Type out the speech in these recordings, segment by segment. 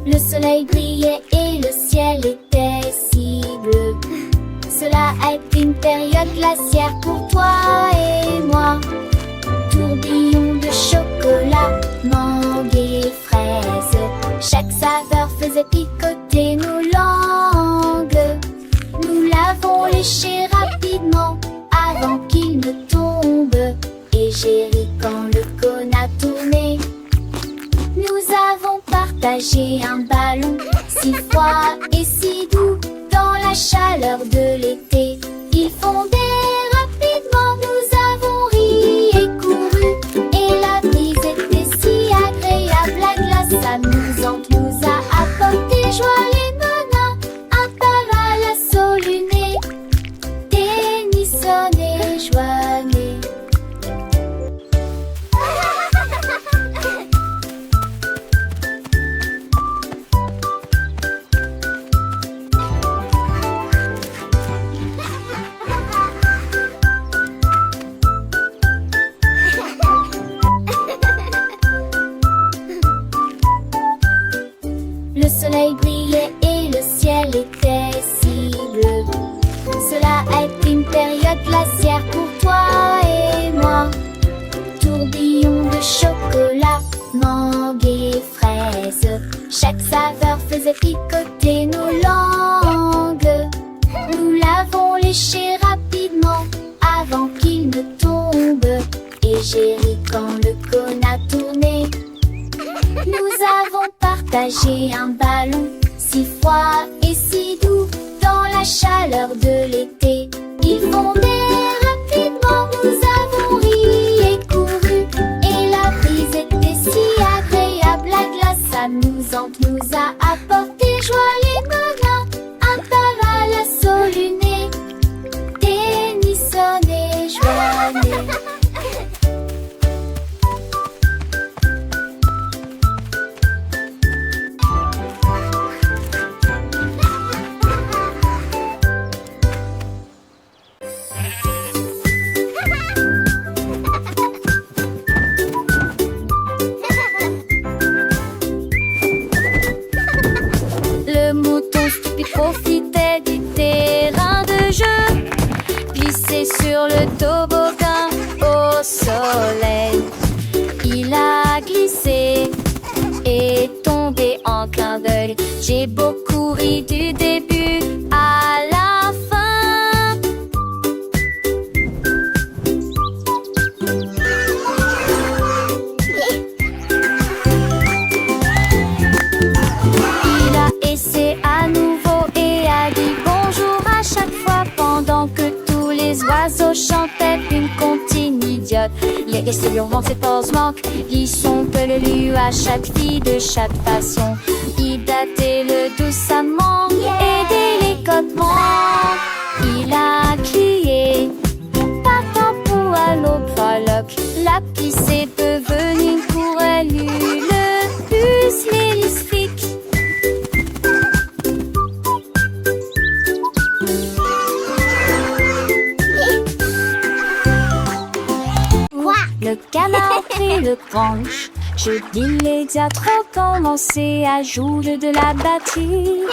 Le soleil brillait et le ciel était si bleu. Cela a été une période glaciaire pour toi et moi. Tourbillon de chocolat, mangue et fraises. Chaque saveur faisait picoter nos langues. Nous l'avons léché rapidement avant qu'il ne tombe. Et j'ai ri quand le cône a tourné. Nous avons partagé un ballon si froid et si doux dans la chaleur de l'été. Il fondait rapidement, nous avons ri et couru. Et la brise était si agréable, la glace amusante nous a apporté joie et bonheur. Un parasol luné, Tennyson et Joannée. Le soleil brillait et le ciel était si bleu. Cela a été une période glaciaire pour toi et moi. Tourbillon de chocolat, mangue et fraises. Chaque saveur faisait picoter nos langues. Nous l'avons léché rapidement avant qu'il ne tombe. Et j'ai ri quand le cône a tourné. Nous avons partagé un ballon si froid et si doux dans la chaleur de l'été. Il fondait rapidement, nous avons ri et couru. Et la brise était si agréable, la glace amusante nous a apporté joie et bonheur. Un parasol luné, Tennyson et Joannée. Le mouton stupide profitait du terrain de jeu, glissé sur le toboggan au soleil. Il a glissé et tombé en clin d'œil. J'ai beaucoup ri du début à la fin. Il a essayé à nouveau et a dit bonjour à chaque fois pendant que tous les oiseaux chantaient une comptine idiote. Les restés hurlant ses forces manquent, lisson peu le lu à chaque fille de chaque façon. Il datait le doucement et délicatement. Il a crié partant pour à l'aube fraloc. La pisse est devenue une courelle, le bus l'hélistrique. Le canard prit le branche. Je dis les diatres commençaient à jouer de la batterie.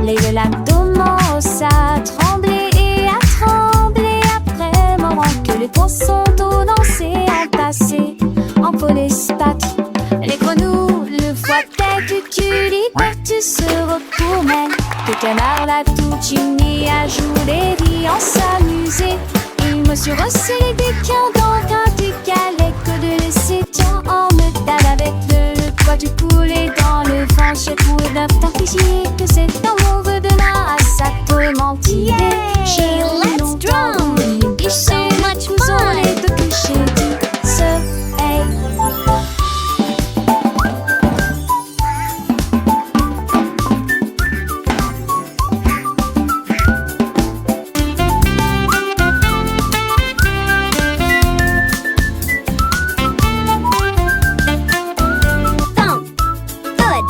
Les l'abdomen a tremblé et a tremblé après moment que les poissons d'eau dansaient entassés en polyspath. Les grenouilles le fouettaient du tuliper se retournaient. Le canard l'a tout uni à jouer et en s'amuser. Il me suis resserré des pieds dans un du galet que de laisser tiens en métal avec le poids du poulet dans le vent. J'ai trouvé d'un fichier que c'est un mauvais de la à sa tourmentille. Yay! Let's drum! It's so much fun! Et de coucher du soleil. Thump! Good!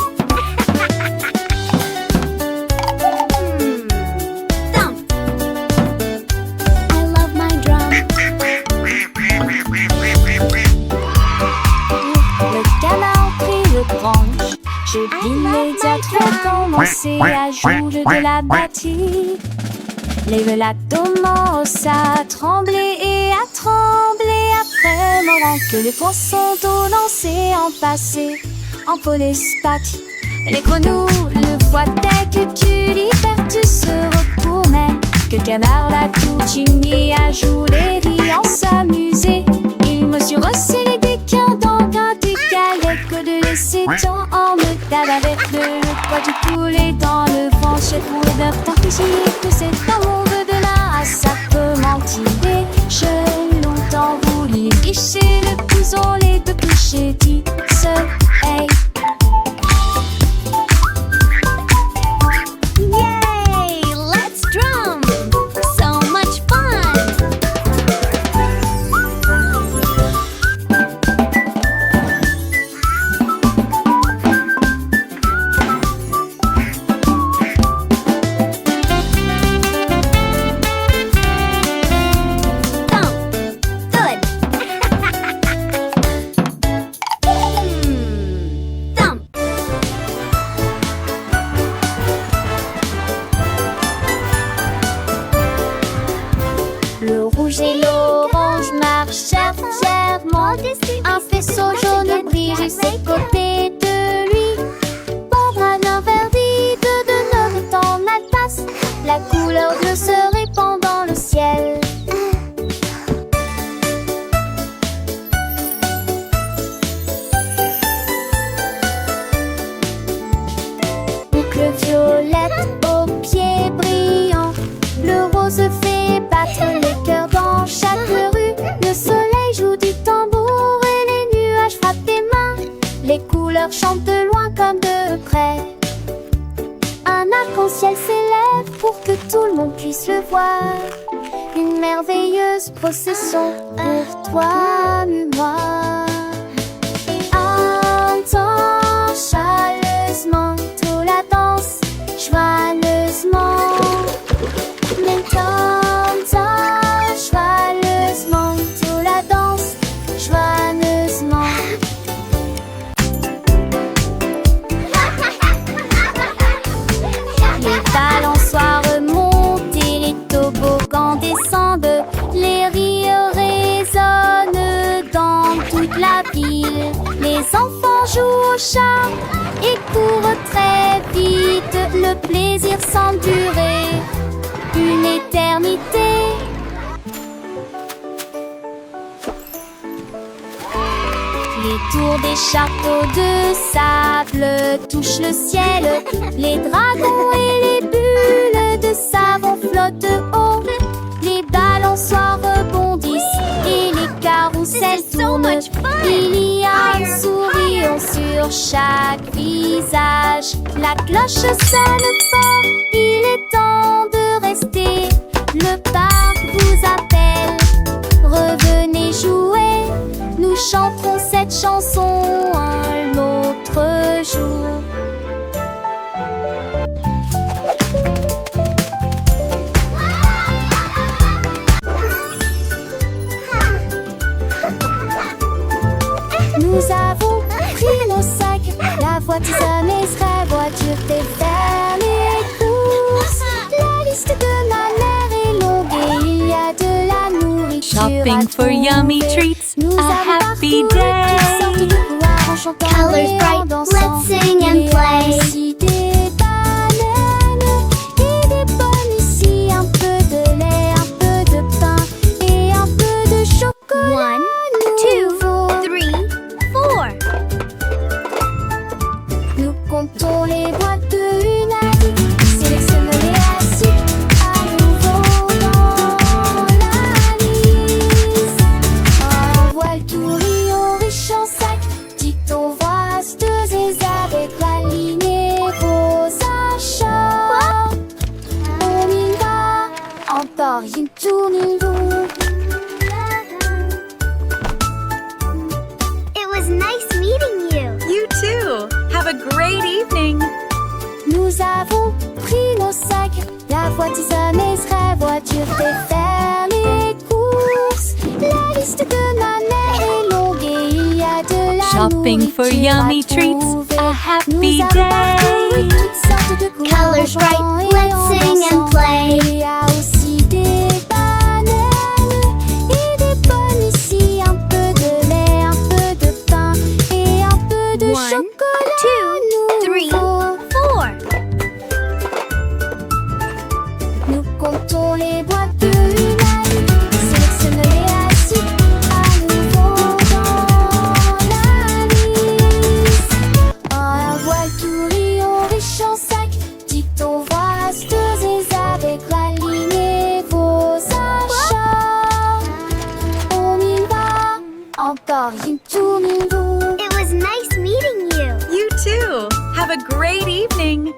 J'ai immédiatement commencé à jouer de la batterie. Les velatons commencent à trembler et à trembler après le moment que les poissons d'eau lancés en passé en police pack. Les grenouilles le voient dès que tu libères tu se retournes. Quelqu'un a la coutumier à jouer et en s'amuser. Il mesure aussi les déquins dans un décalé que de laisser tant en métal avec le poids du poulet dans le vent. J'ai pour d'un temps que c'est dans mon vœu de là, ça peut mentir. J'ai longtemps voulu licher le couson, les deux clichés dit ce hey. Yay! Let's drum! So much fun! Le rouge et l'orange marchèrent fièrement. Un faisceau jaune brille à ses côtés de lui. Barbara l'interdit de notre temps la passe. La couleur bleue se répand dans le ciel. Boucle violette aux pieds brillants. Le rose fait battre les cœurs dans chaque rue. Le soleil joue du tambour et les nuages frappent des mains. Les couleurs chantent de loin comme de près. Un arc-en-ciel s'élève pour que tout le monde puisse le voir. Une merveilleuse procession pour toi et moi. Entends chaleureusement toute la danse, joyeusement. Joyeusement, toute la danse, joyeusement. Les balançoires remontent et les toboggans descendent. Les rires résonnent dans toute la ville. Les enfants jouent au chat et courent très vite. Le plaisir semble durer une éternité. Les tours des châteaux de sable touchent le ciel. Les dragons et les bulles de savon flottent haut. Les balançoires rebondissent et les carousels tournent. Il y a un sourire sur chaque visage. La cloche sonne fort, il est temps de rester. Le parc vous appelle, revenez jouer. Nous chanterons cette chanson un autre jour. Nous avons pris nos sacs, la voiture sera voiture fait faire les courses. La liste de ma mère est longue et il y a de la nourriture. Shopping for yummy treats, Nous a avons happy parcouru toutes sortes day. de couloirs en chantant Colors et en bright, dansant. let's sing and Il y a play. aussi des bananes et des pommes ici, un peu de lait, un peu de pain et un peu de chocolat. 1, 2, nouveau. 3, 4. Nous comptons les boîtes une à une, sélectionnons-les assis à nouveau dans la liste. Un voile tout riant riche en sac, dit-on vasteuse et avec la lignée vos achats. On y va, en Paris tournez-vous. It was nice meeting you. You too. Have a great evening. Nous avons pris nos sacs, la voiture sonnée serait voiture fait faire les courses. La liste de ma mère est longue et il y a de la Shopping for yummy treats. A happy day. Colors bright, let's sing and play. Il y a aussi des bananes et des pommes ici, un peu de lait, un peu de pain et un peu de 1, chocolat. 2, 3, 4. Nous comptons les boîtes de Unite, sélectionnez-les assis à nouveau dans la liste. Un voile tout riant, riche en sac, dicton voisteuse avec alignez vos achats. On y va, encore une tour, une boue. It was nice meeting you. You too. Have a great evening.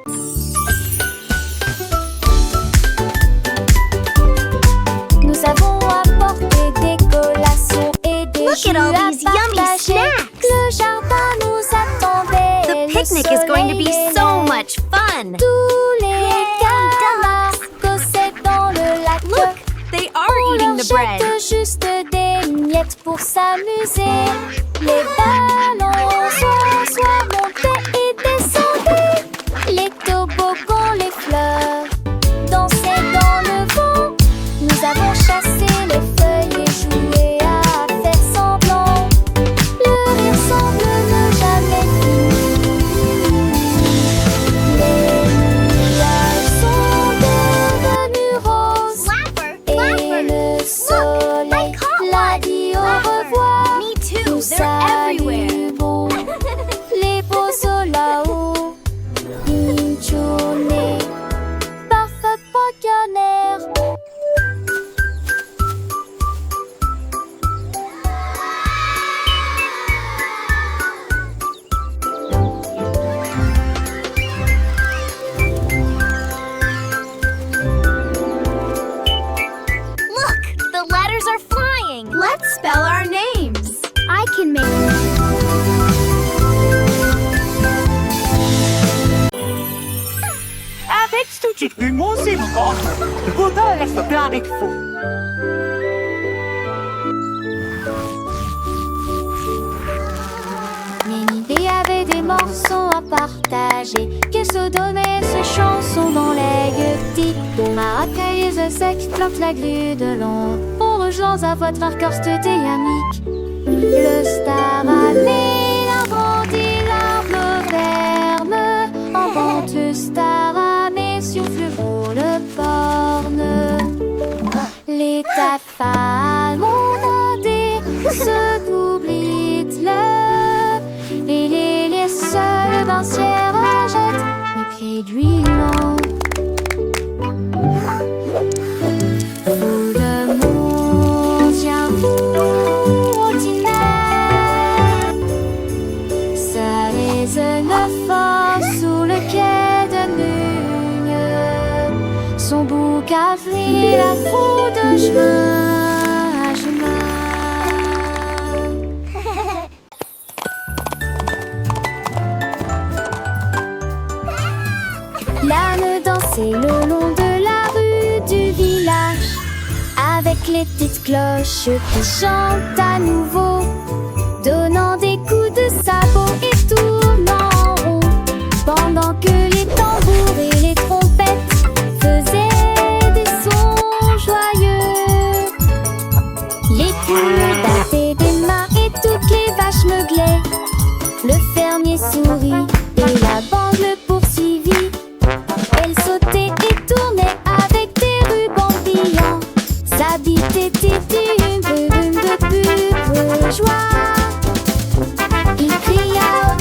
Nous avons apporté des collations et des Look at all jus à these yummy partager. snacks. Le jardin nous attendait. The Le picnic is going to be soleil so aimait. much fun. Tous les camarades causaient dans le lac. Look, they are On eating leur the bread. jette juste des miettes pour s'amuser. Les ballons soit montaient et descendaient. Les toboggans, les fleurs dansaient dans le vent. Nous avons chassé les feuilles et joué à faire semblant. Le rire semble ne jamais finir. Les nuages sont devenus roses. Flapper, Et flapper. le soleil l'a dit au revoir. Me too. Tout They're ça everywhere. du beau. Les beaux sauts là-haut. Une journée parfaite pour canner. Look, the letters are flying. Let's spell our names. I can make. Avec tutti i musico, godere splendid. Nénibé avait des morceaux à partager. Que se donnaient ces chansons dans les petits. Maracay et sec plante la grue de l'ombre. On rejoint à votre marqueur de Yamik. Le star amé agrandit l'arbre verme. En vente le star amé souffle pour le borne. Les tafales montés se coublent le. Et les seuls bancières jettent mes pieds d'huilant. Tout le monde vient vous ordinaire. Ça résonne fort sous le quai de Mugne. Son bouc a frit la foule de chemin à chemin. L'âne dansait le long de la rue du village, avec les petites cloches qui chantent à nouveau, donnant des coups de sabot et tournant en rond, pendant que les tambours et les trompettes faisaient des sons joyeux. Les poules battaient des mains et toutes les vaches meuglaient. Le fermier sourit et la bande le poursuivit. Elle sautait et tournait avec des rubans brillants. Sa bite était une brume de pure joie. Il cria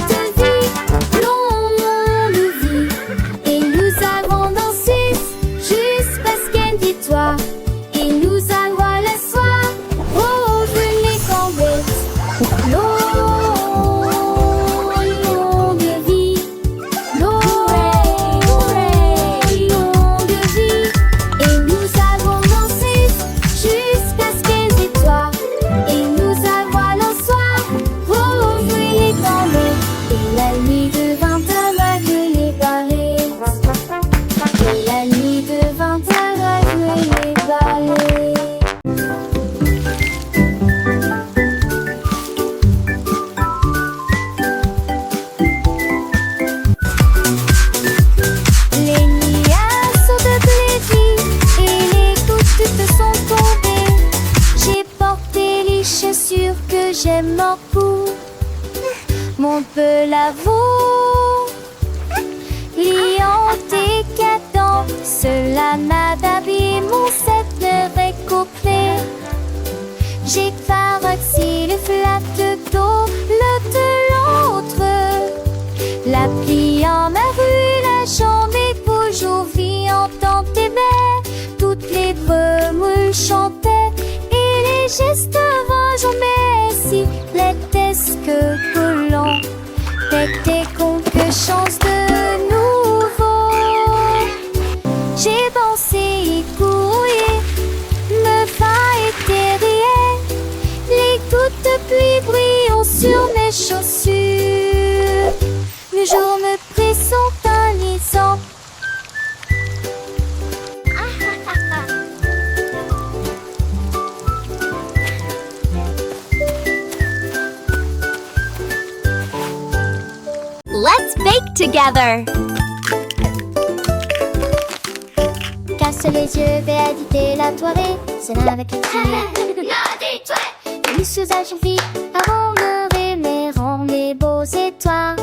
travaux. Liant décadent, cela m'a d'habiller mon set ne récouplé. J'ai paroxy le flat de dos, le de l'autre. La pliant ma rue, la journée toujours vivant dans tes baies. Toutes les remoules chantaient et les gestes rageants, mais si l'étaient que l'on était con que chance de nouveau. J'ai pensé y courir, me va éterrier, les gouttes de pluie brillant sur mes chaussures. Le jour me pressent un lisant. Let's bake together. Casse les yeux, vais habiter la toilette. C'est là avec les filles. Les sous-âges vite avant de rémérer les beaux étoiles.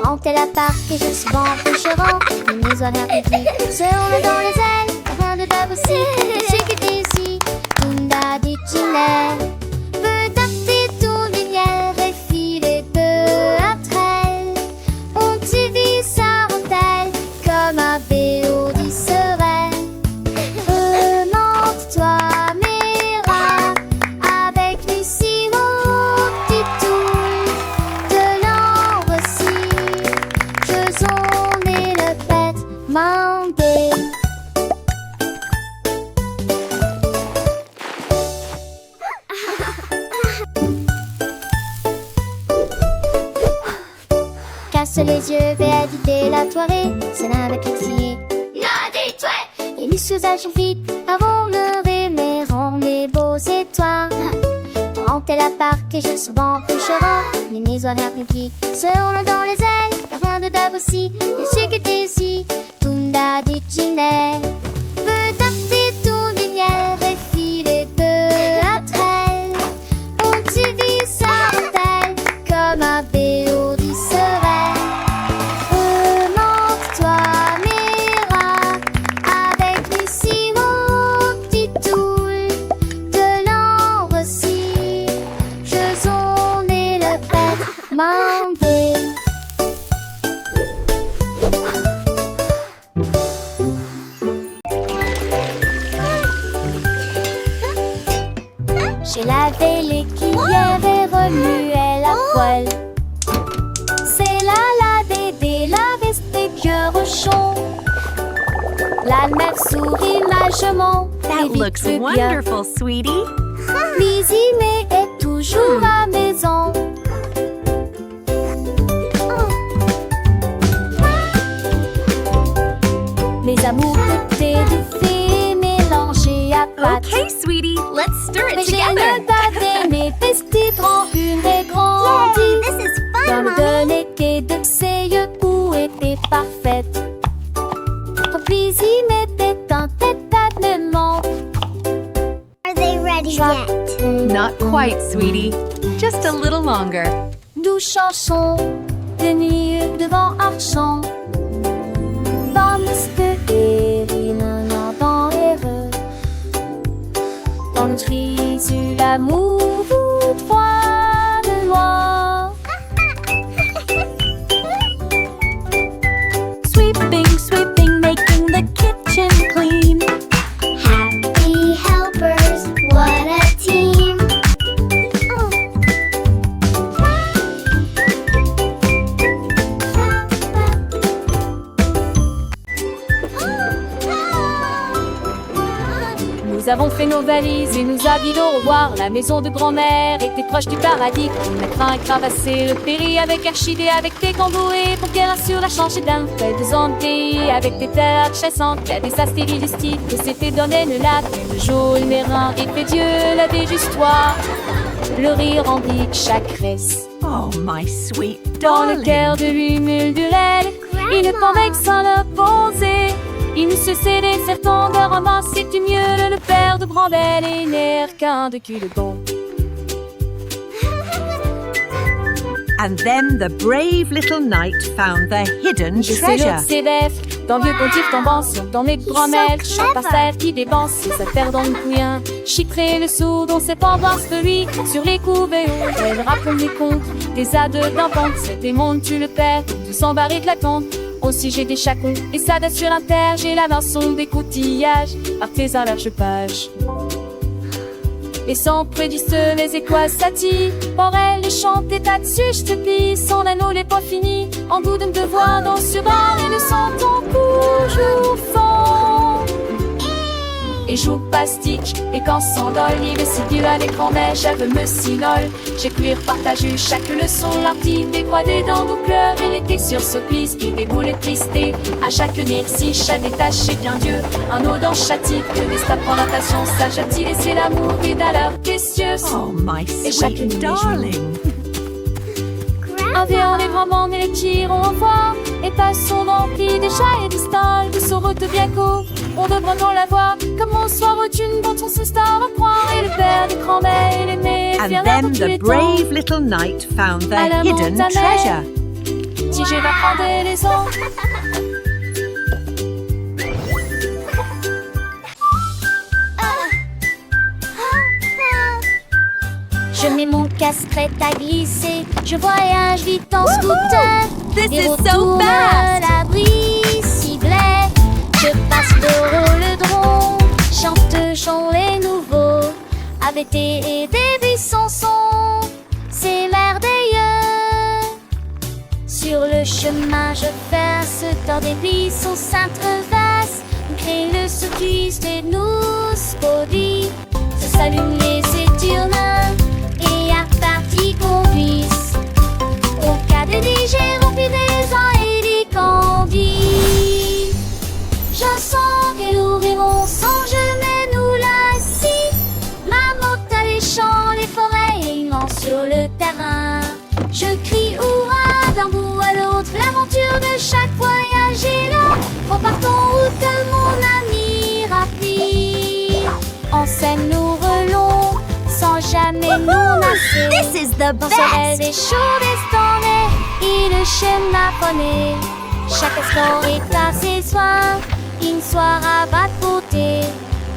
Rentrez l'appart et je suis bon coucherant. Les maisons répétées se roulent dans les ailes. Rien de table aussi, je sais que t'es ici. Tunda dit Ginelle. Peut-être tes tours de lumière et filets de après. On divise sa rondelle comme un vélo serait. Remonte-toi, Mira, avec Lucie, mon petit tour de l'ombre aussi. Faisons le pète, mandé. Casse les yeux, vais habiter la soirée. C'est là avec les filles. Et les sous-âges vite avant le rémérons les beaux étoiles. Rentrez l'appart et je suis bon couchera. Les maisons répétées se roulent dans les ailes. Y'a rien de dab aussi, je sais que t'es ici. Tunda dit Ginelle. Peut-être tes tours de lumière et filets de la traîne. On divise sa rondelle comme un vélo serait. Remonte-toi, Mira, avec Lucie, mon petit tour de l'ombre aussi. Faisons le pète, mandé. J'ai lavé les cuillères et remué la poêle. C'est la Dédé, la restée cœur au chaud. La mère sourit majement. That looks wonderful, sweetie. Lizzie mais est toujours à maison. Mes amours de thé de fée mélangés à pâte. Okay, sweetie, let's stir it Mais j'ai together. le bavé, mes petites rancunes et grandit. This is fun, Dans de l'été de ses yeux où était parfaite. Lizzie m'était en tête tellement. Are they ready yet? Not quite, sweetie. Just a little longer. Douce chanson de nuit devant Archon. Bande de héroïnes dans heureux. Dans le tri sur l'amour, vous trois de loin. Sweeping, sweeping, making the kitchen clean. Happy helpers, what a team! Nous avons fait nos valises et nous habillons au revoir. La maison de grand-mère était proche du paradis. On mettra un cravassé, le péri avec Archidée, avec des camboués pour qu'elle assure la change d'un fait de zombies avec des terres chassantes. Il y a des astéries du style que s'était donné le lac. Le jour, le mérin et fait Dieu la histoire. Le rire en dit chaque reste. Oh, my sweet Dans le darling. cœur de lui murmurait une convexe sans le poser. Il ne se cédait certains de ramasser du mieux le père de Brandel et n'air qu'un de cul de bon. And then the brave little knight found the hidden Je sais treasure. le CDF, dans le vieux pontif tombant sur dans mes grands-mères. Chante par serre qui dépense sa terre dans le couillin. Chiffrer le sourd dont c'est pas voir de lui. Sur les couvées où elle raconte des contes. Des ades d'enfants, c'est des mondes, tu le perds. Tout s'embarrer de la compte. Aussi j'ai des chacons et ça date sur l'inter. J'ai la vinçon des coutillages. Artisan large page. Les sang prédisent les étoiles s'attirent. Pour elle, les chants état dessus, je te plie. Son anneau n'est pas fini. En goût de me devoir dans ce bar. Et le sang ton toujours fond. Et joue plastique. Et quand s'endole, il me s'y à l'écran, mais j'avais me sinole. J'ai pu partager chaque leçon. L'artiste des croix des dents nous pleure. Et l'été sur ce piste qui déboule et tristé. À chaque si chaque détache, c'est bien Dieu. Un eau dans châtie, que des stapes en natation. Ça j'attire et c'est l'amour et d'alors précieuse. Oh, my Et chaque sweet nuit, darling. Avions les grands bancs et les tirons en voie. Et passons remplis des chats et des stalles. De son route bien court, on devrait dans la voie. Comme au soir où une dont on se star à croire. Et le père des grands-mères et l'aîné. And then the brave little knight found the hidden treasure. Si je vais prendre les eaux. Je mets mon casque prêt à glisser. Je voyage vite en scooter. This Des is routes so tournent, fast. l'abri ciblait. Je passe le drone. Chante les nouveaux. AVT et des buissons sont. C'est merveilleux. Sur le chemin, je fais un secteur des buissons s'intrevassent. Crée le circuit et nous produit. Se s'allument les éturnins. Et à partie qu'on puisse. Au cas de DG rempli des ans et des candis. Je sens qu'elle ouvre mon sang, je mets nous là si. Ma moto à les champs, les forêts et immense sur le terrain. Je crie hurrah d'un bout à l'autre, l'aventure de chaque voyage est là. Repartons route mon ami rapide. En scène nous relons, sans jamais nous masser. This is the Dans ce rêve best. des chauds destonnés, et le schéma poney. Chaque instant est à ses soins, une soirée à bas de beauté.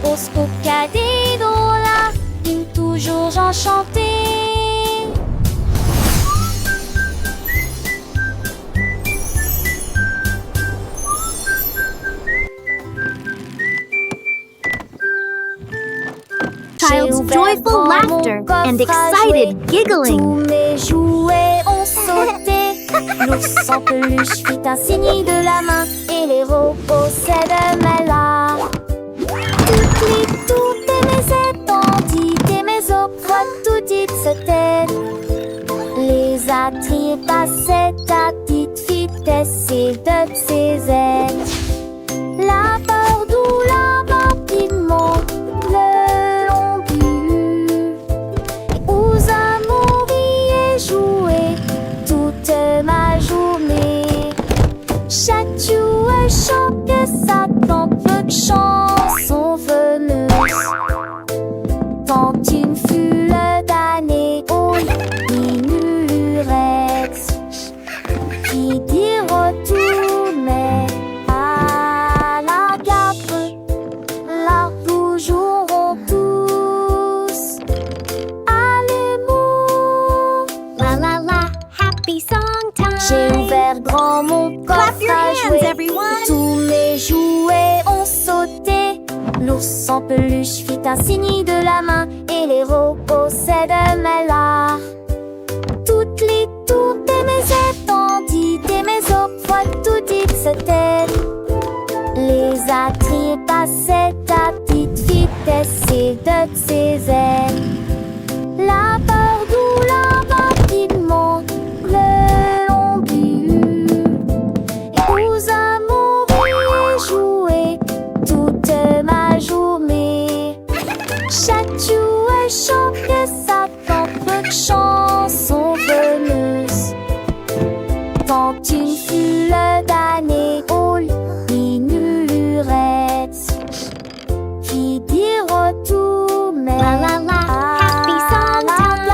Au scoop cadet là, une toujours enchantée. Child's joyful laughter and excited giggling. Tous mes jouets ont sauté. L'ours en peluche fit un signe de la main et les robots s'aimaient là. Toutes mes étendues et mes opres, tout dites se têtent. Les attirent passaient à petite vitesse et de ses ailes. La peur douleur rapidement le long but. Et aux amours et jouer toute ma journée. Chaque jouet chante sa peu de chansons veneuses. Tant une fut le damné au minurette. Qui dit retourner à la gare, là où joueront tous à l'amour. La la la, happy song time. J'ai ouvert grand mon coffre Clap your à hands, jouer. everyone. Tous mes jouets ont sauté. L'ours en peluche fit un signe de la main et les robots s'aimaient là. Toutes les tours et mes étendues et mes opres, tout dites se têtent. Les attirent passaient à petite vitesse et de ses ailes. La peur douleur rapidement le long but. Et aux amours et jouer toute ma journée. Chaque jouet chante sa propre chanson veneuse. Tant une fut le damné au minurette. Qui dit retour mais La la la, happy song time.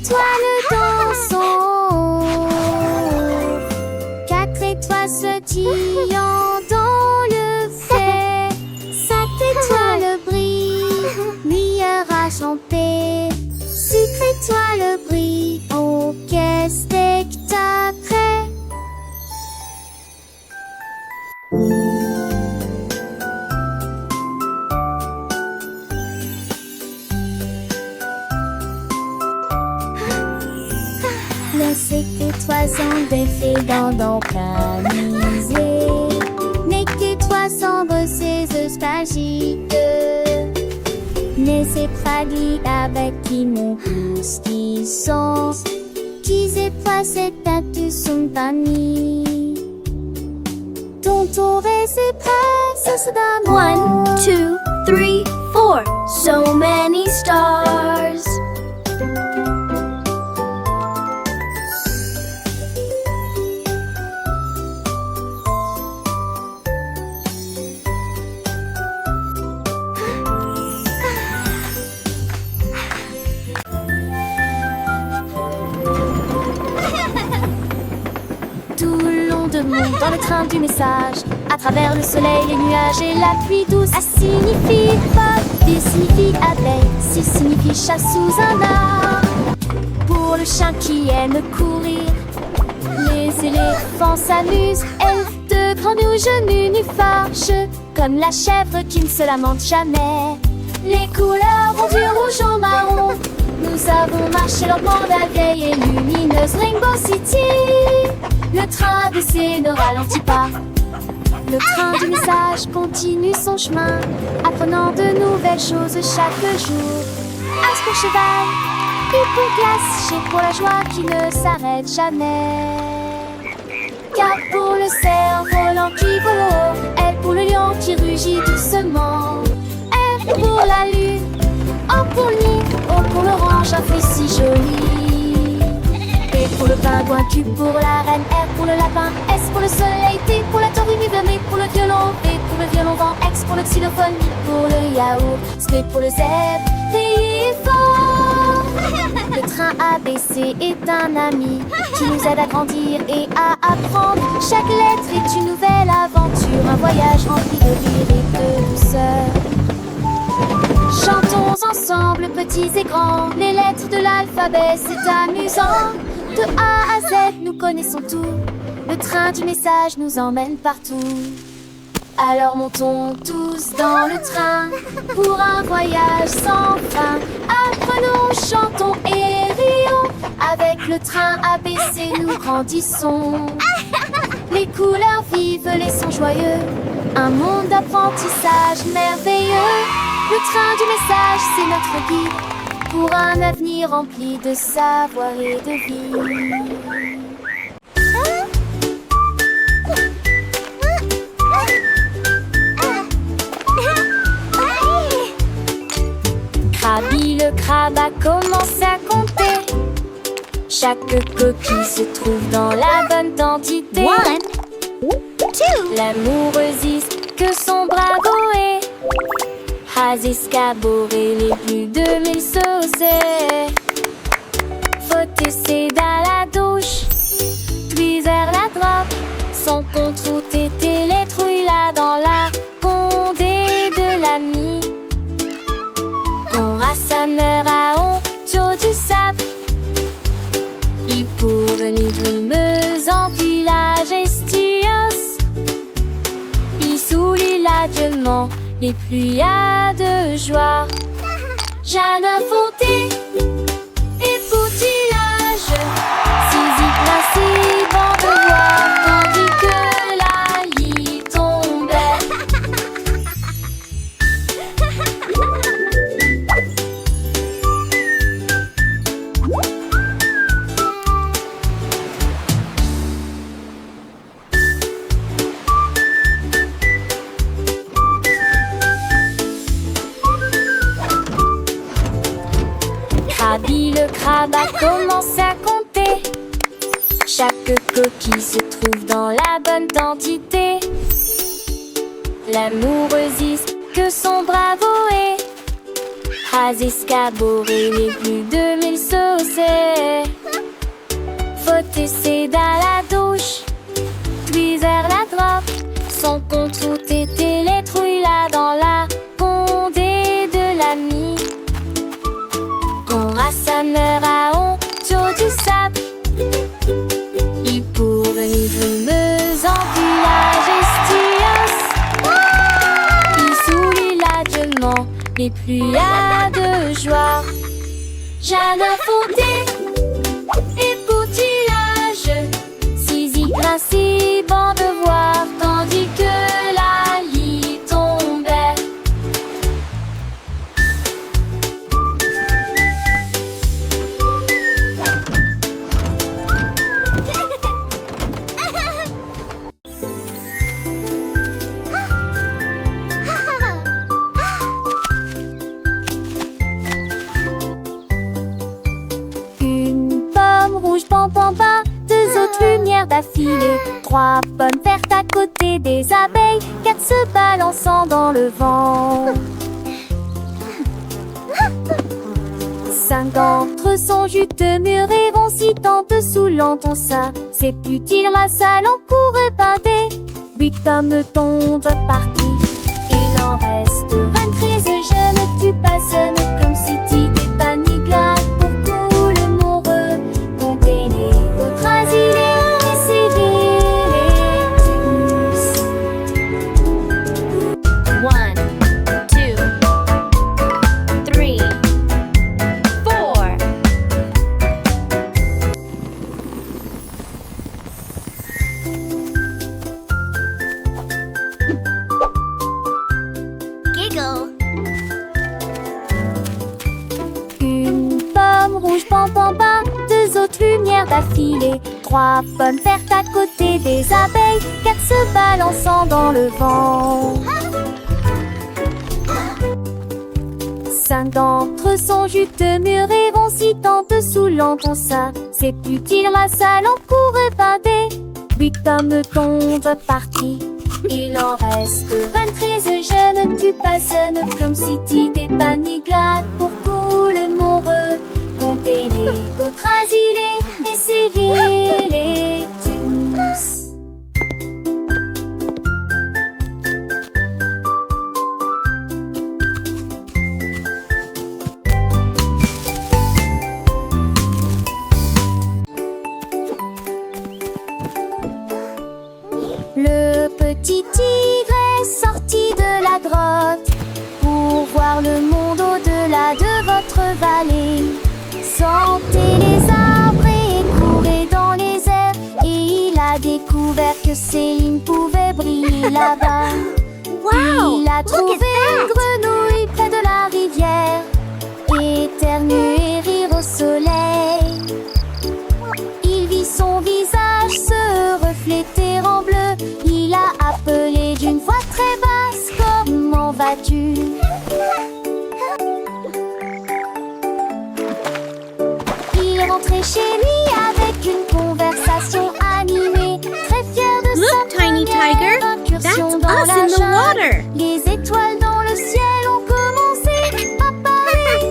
étoiles dans son haut. 4 étoiles sautillant dans le fait. 5 étoiles brillent, meilleur à chanter. 6 étoiles brillent, oh quel spectacle! Les 7 étoiles sont défaites dans camisé. Mais que toi sombre ces nostalgiques. Mais c'est fragile avec qui mon pouce qui sont. Qui c'est pas cette tête son famille. Ton tour et ses princesses d'amour. 1, 2, 3, 4. So many stars. Tout le long de monde dans le train du message. À travers le soleil, les nuages et la pluie douce. A signifie pas, B signifie abeille, C signifie chat sous un arbre. Pour le chien qui aime courir, les éléphants s'amusent. Elfe de grands genoux nus fâcheux, comme la chèvre qui ne se lamente jamais. Les couleurs vont du rouge au marron. Nous avons marché lentement la vieille et lumineuse Rainbow City. Le train baissé ne ralentit pas. Le train du message continue son chemin, apprenant de nouvelles choses chaque jour. As pour cheval, U pour glace, G pour la joie qui ne s'arrête jamais. K pour le cerf volant qui vole haut, L pour le lion qui rugit doucement. F pour la lune, O pour le nid, O pour l'orange, un fruit si joli. P pour le pingouin, Q pour la reine, R pour le lapin, S pour le soleil, T pour la tortue, M pour le violon, V pour le violon vent, X pour le xylophone, I pour le yaourt, Z pour le zèbre, veillez fort. Le train ABC est un ami qui nous aide à grandir et à apprendre. Chaque lettre est une nouvelle aventure, un voyage rempli de rire et de douceur. Chantons ensemble, petits et grands, les lettres de l'alphabet, c'est amusant. De A à Z, nous connaissons tout. Le train du message nous emmène partout. Alors montons tous dans le train pour un voyage sans fin. Apprenons, chantons et rions. Avec le train ABC, nous grandissons. Les couleurs vives, les sons joyeux. Un monde d'apprentissage merveilleux. Le train du message, c'est notre guide pour un avenir rempli de savoir et de vie. Krabi le crabe a commencé à compter. Chaque coquille se trouve dans la bonne quantité. 1, 2. L'amoureuse que son bravo est. Has escaboré les plus de 1000 saucés. Faut essayer dans la douche, puis vers la droite. Son compte route était les trouilles là dans la condé de l'ami. On rassembleur à honte du sable. Il pour venir brumeuse en village estios. Il soulit largement les pluies à de joie. Jeanne inventé et poutillage. Saisie principe en devoir, tandis que la lit tombait. Krabi le crabe a commencé à compter. Chaque coquille se trouve dans la bonne quantité. L'amoureuse que son bravo est. Has escaboré les plus de 1000 sauts. chaussée. Faut dans la douche, puis vers la droite. Sans compte tout était les trouilles là dans la condée de l'ami. Quand Rassaneur a honte du sable, il pourrit fumeuse en village estios. Il sourit largement, mais plus à de joie. Jeanne a fondé et poutillage, Zizi grinçait bon de voir, tandis que la lit tombait. Une pomme rouge pam pam pam, deux autres lumières d'affilée, trois pommes vertes à côté des abeilles, quatre se balançant dans le vent. Cinq d'entre eux sont juteux, mûrs et vont si tant dessous l'entend ça. C'est plus dire la salle en cours épinté. Huit hommes tombent partis. Il en reste 23. Je ne tue pas seul comme si t'étais pas ni glace. Pour tout le monde, compter les autres asilés et sévir les tous. 1, 2, 3, 4. Giggle. Une pomme rouge pam pam pam, deux autres lumières d'affilée, trois pommes vertes à côté des abeilles, quatre se balançant dans le vent. Cinq d'entre eux sont juteux, mûrs et vont si tant dessous l'entend ça. C'est plus dire la salle en cours épinté. Huit hommes tombent partis. Il en reste 23. Je ne tue pas seul comme si t'étais pas ni glace. Pour tout le monde, compter les autres asilés et sévir les tous. Le petit tigre est sorti de la grotte pour voir le monde au-delà de votre vallée. Sentez les arbres et courez dans les airs, et il a découvert que Céline pouvait briller là-bas. Wow, Il a trouvé une grenouille près de la rivière, éternuer et rire au soleil. Il vit son visage se refléter en bleu. Il a appelé d'une voix très basse: comment vas-tu? Il est rentré chez lui avec une conversation animée, très fier de Look, sa Tiny première Tiger, incursion that's dans us la in the jungle. water. Les étoiles dans le ciel ont commencé à parler.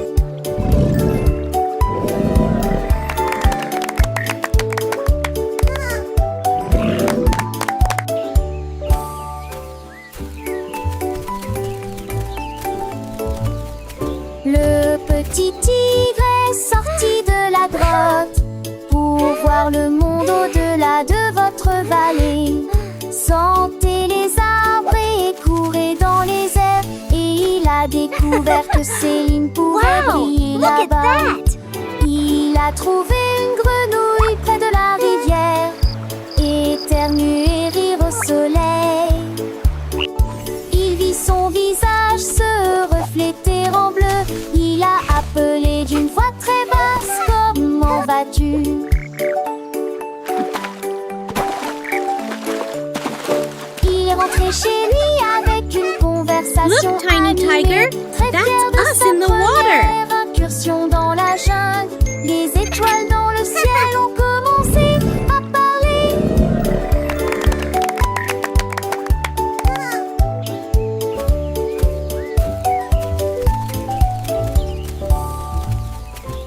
Le petit tigre est sorti de la grotte pour voir le monde au-delà de votre vallée. Sentez les arbres et courez dans les airs, et il a découvert que Céline pouvait Wow, briller look at là-bas. that. Il a trouvé une grenouille près de la rivière, éternuer et rire au soleil. Il vit son visage se refléter en bleu. Il a appelé d'une voix très basse: comment vas-tu? Il est rentré chez lui avec une conversation Look, Tiny animée, Tiger, très that's fier de us sa in the water. première incursion dans la jungle. Les étoiles